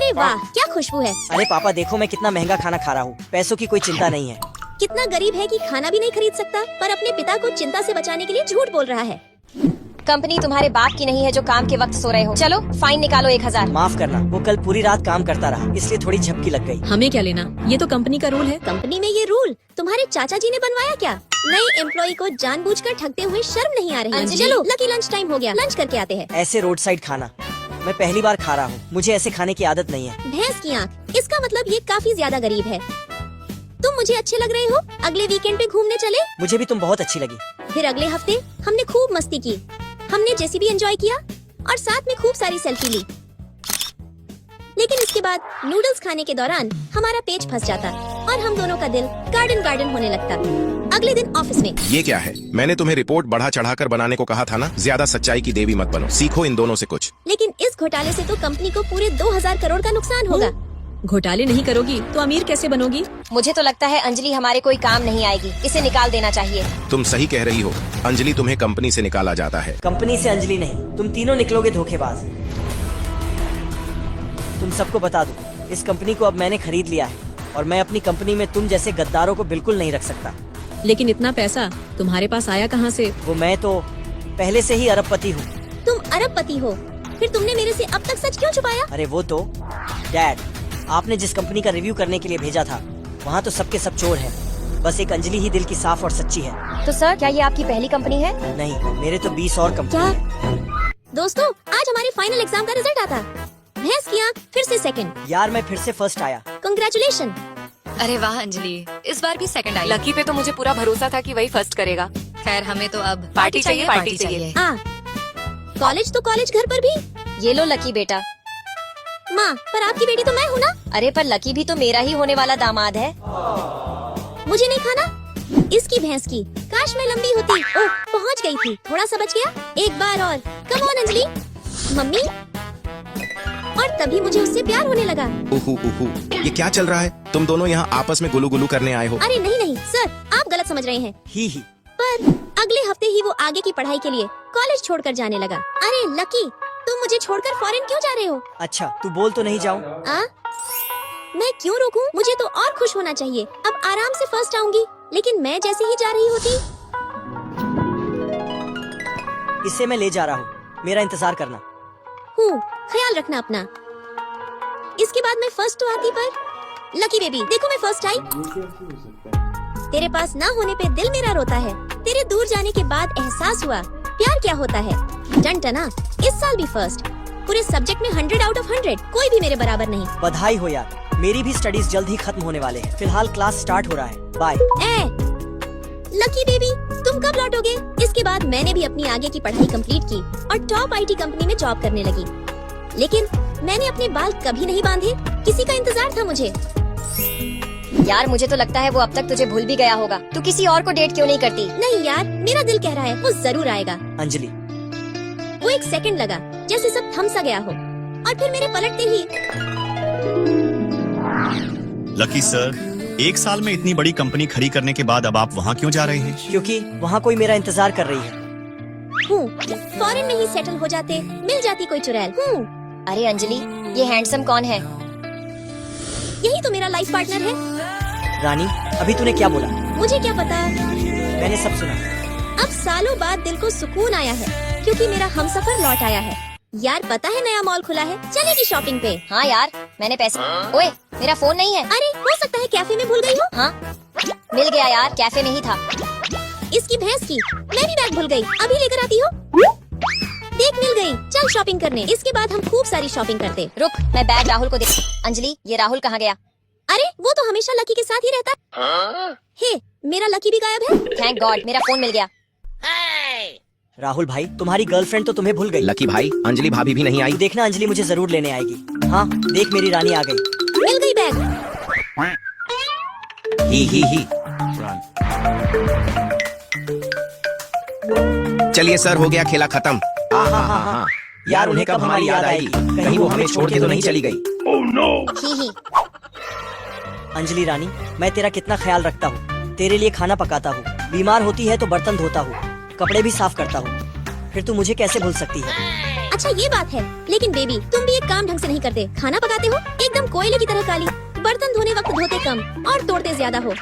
अरे वाह, क्या खुशबू है। अरे पापा देखो मैं कितना महंगा खाना खा रहा हूँ। पैसों की कोई चिंता नहीं है। कितना गरीब है कि खाना भी नहीं खरीद सकता, पर अपने पिता को चिंता से बचाने के लिए झूठ बोल रहा है। कंपनी तुम्हारे बाप की नहीं है जो काम के वक्त सो रहे हो। चलो फाइन निकालो 1000। माफ करना, वो कल पूरी रात काम करता रहा, इसलिए थोड़ी झपकी लग गई। हमें क्या लेना, ये तो कंपनी का रूल है। कंपनी में ये रूल तुम्हारे चाचा जी ने बनवाया क्या? नए एम्प्लॉय को जानबूझकर ठगते हुए शर्म नहीं आ रही? अंजलि। चलो लकी लंच टाइम हो गया, लंच करके आते हैं। ऐसे रोड साइड खाना मैं पहली बार खा रहा हूँ, मुझे ऐसे खाने की आदत नहीं है। भैंस की आँख, इसका मतलब ये काफी ज्यादा गरीब है। तुम मुझे अच्छे लग रहे हो, अगले वीकेंड पे घूमने चले? मुझे भी तुम बहुत अच्छी लगी। फिर अगले हफ्ते हमने खूब मस्ती की, हमने जेसीबी एंजॉय किया और साथ में खूब सारी सेल्फी ली। लेकिन इसके बाद नूडल्स खाने के दौरान हमारा पेच फंस जाता और हम दोनों का दिल गार्डन गार्डन होने लगता। अगले दिन ऑफिस में, ये क्या है? मैंने तुम्हें रिपोर्ट बढ़ा चढ़ाकर बनाने को कहा था ना। ज्यादा सच्चाई की देवी मत बनो, सीखो इन दोनों से कुछ। लेकिन इस घोटाले से तो कंपनी को पूरे 2000 करोड़ का नुकसान होगा। घोटाले नहीं करोगी तो अमीर कैसे बनोगी? मुझे तो लगता है अंजलि हमारे कोई काम नहीं आएगी, इसे निकाल देना चाहिए। तुम सही कह रही हो, अंजलि तुम्हें कंपनी से निकाला जाता है। कंपनी से अंजलि नहीं, तुम तीनों निकलोगे धोखेबाज। तुम सबको बता दूं, इस कंपनी को अब मैंने खरीद लिया है और मैं अपनी कंपनी में तुम जैसे गद्दारों को बिल्कुल नहीं रख सकता। लेकिन इतना पैसा तुम्हारे पास आया कहाँ से? वो मैं तो पहले से ही अरबपति हूँ। तुम अरबपति हो, फिर तुमने मेरे से अब तक सच क्यों छुपाया? अरे वो तो डैड, आपने जिस कंपनी का रिव्यू करने के लिए भेजा था वहाँ तो सबके सब चोर हैं, बस एक अंजलि ही दिल की साफ और सच्ची है। तो सर क्या ये आपकी पहली कंपनी है? नहीं, मेरे तो 20 और कंपनी क्या? है। दोस्तों, आज हमारे फाइनल एग्जाम का रिजल्ट आता। भैंस की आँख फिर से सेकंड। यार मैं फिर से फर्स्ट आया। कंग्रेचुलेशन। अरे वाह अंजलि, इस बार भी सेकंड आई। लकी पे तो मुझे पूरा भरोसा था कि वही फर्स्ट करेगा। खैर हमें तो अब पार्टी चाहिए, पार्टी चाहिए। कॉलेज तो कॉलेज, घर पर भी। ये लो लकी बेटा। माँ, पर आपकी बेटी तो मैं हूँ ना? अरे पर लकी भी तो मेरा ही होने वाला दामाद है। मुझे नहीं खाना। इसकी भैंस की, काश मैं लंबी होती। ओह, पहुँच गई थी, थोड़ा सा बच गया। एक बार और, कम ऑन अंजलि। मम्मी। और तभी मुझे उससे प्यार होने लगा। उहु उहु, ये क्या चल रहा है? तुम दोनों यहाँ आपस में गुलू गुलू करने आए हो? अरे नहीं नहीं सर, आप गलत समझ रहे हैं। ही पर अगले हफ्ते ही वो आगे की पढ़ाई के लिए कॉलेज छोड़कर जाने लगा। अरे लकी, तुम मुझे छोड़कर फॉरेन क्यों जा रहे हो? अच्छा, तू बोल तो नहीं जाऊँ। मैं क्यों रोकूं? मुझे तो और खुश होना चाहिए। अब आराम से फर्स्ट आऊंगी। लेकिन मैं जैसे ही जा रही होती। इसे मैं ले जा रहा हूँ, मेरा इंतजार करना। हूँ, ख्याल रखना अपना। इसके बाद मैं फर्स्ट तो आती, पर लकी बेबी देखो मैं फर्स्ट आई। तेरे पास ना होने पे दिल मेरा रोता है। तेरे दूर जाने के बाद एहसास हुआ प्यार क्या होता है। डन टना, इस साल भी फर्स्ट। पूरे सब्जेक्ट में 100 आउट ऑफ 100, कोई भी मेरे बराबर नहीं। बधाई हो यार, मेरी भी स्टडीज जल्द ही खत्म होने वाले हैं। फिलहाल क्लास स्टार्ट हो रहा है, बाय। लकी बेबी, तुम कब लौटोगे? इसके बाद मैंने भी अपनी आगे की पढ़ाई कंप्लीट की और टॉप आईटी कंपनी में जॉब करने लगी। लेकिन मैंने अपने बाल कभी नहीं बांधे, किसी का इंतजार था मुझे। यार मुझे तो लगता है वो अब तक तुझे भूल भी गया होगा। तू किसी और को डेट क्यों नहीं करती? नहीं यार, मेरा दिल कह रहा है वो जरूर आएगा। अंजलि। वो एक सेकंड लगा, जैसे सब थम सा गया हो, और फिर मेरे पलटते ही। लकी सर, एक साल में इतनी बड़ी कंपनी खड़ी करने के बाद अब आप वहाँ क्यों जा रहे हैं? क्योंकि वहाँ कोई मेरा इंतजार कर रही है। फॉरेन में ही सेटल हो जाते, मिल जाती कोई चुड़ैल। अरे अंजलि, ये हैंडसम कौन है? यही तो मेरा लाइफ पार्टनर है। रानी, अभी तूने क्या बोला? मुझे क्या पता। मैंने सब सुना। अब सालों बाद दिल को सुकून आया है, क्योंकि मेरा हमसफर लौट आया है। यार पता है नया मॉल खुला है, चलेगी शॉपिंग पे? हाँ यार, मैंने पैसे। ओए, मेरा फोन नहीं है। अरे हो सकता है कैफे में भूल गई हो। हाँ, मिल गया यार, कैफे में ही था। इसकी भैंस की, मैं भी बैग भूल गई, अभी लेकर आती हूँ। देख मिल गई, चल शॉपिंग करने। इसके बाद हम खूब सारी शॉपिंग करते। रुक, मैं बैग राहुल को दे। अंजलि, ये राहुल कहाँ गया? अरे वो तो हमेशा लकी के साथ ही रहता है। हे, मेरा लकी भी गायब है। थैंक गॉड, मेरा फोन मिल गया। राहुल भाई, तुम्हारी गर्लफ्रेंड तो तुम्हें भूल गई। लकी भाई, अंजलि भाभी भी नहीं आई। तू देखना, अंजलि मुझे जरूर लेने आएगी। हाँ देख, मेरी रानी आ गई। मिल गई बैग। ही। चलिए सर, हो गया खेला खत्म। हाँ। यार उन्हें कब हमारी याद आएगी? कहीं वो हमें छोड़ के तो नहीं चली गई? ही। अंजलि रानी, मैं तेरा कितना ख्याल रखता हूँ। तेरे लिए खाना पकाता हूँ, बीमार होती है तो बर्तन धोता हूँ, कपड़े भी साफ करता हूँ। फिर तू मुझे कैसे भूल सकती है? अच्छा ये बात है, लेकिन बेबी तुम भी एक काम ढंग से नहीं करते। खाना पकाते हो एकदम कोयले की तरह काली, बर्तन धोने वक्त धोते कम और तोड़ते ज्यादा हो।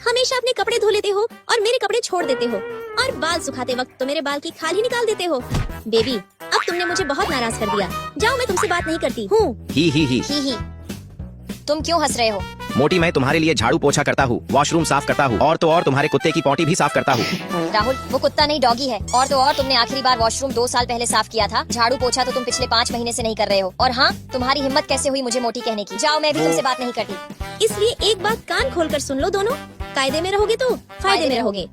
हमेशा अपने कपड़े धो लेते हो और मेरे कपड़े छोड़ देते हो, और बाल सुखाते वक्त तो मेरे बाल की खाल ही निकाल देते हो। बेबी अब तुमने मुझे बहुत नाराज कर दिया, जाओ मैं तुमसे बात नहीं करती हूँ। ही तुम क्यों हंस रहे हो? मोटी, मैं तुम्हारे लिए झाड़ू पोछा करता हूँ, वॉशरूम साफ करता हूँ, और तो और तुम्हारे कुत्ते की पोटी भी साफ करता हूँ। राहुल वो कुत्ता नहीं डॉगी है। और तो और तुमने आखिरी बार वॉशरूम 2 साल पहले साफ किया था। झाड़ू पोछा तो तुम पिछले 5 महीने से नहीं कर रहे हो। और हाँ, तुम्हारी हिम्मत कैसे हुई मुझे मोटी कहने की? जाओ, मैं भी तुमसे बात नहीं करती। इसलिए एक बात कान खोलकर सुन लो दोनों, कायदे में रहोगे तो फायदे में रहोगे।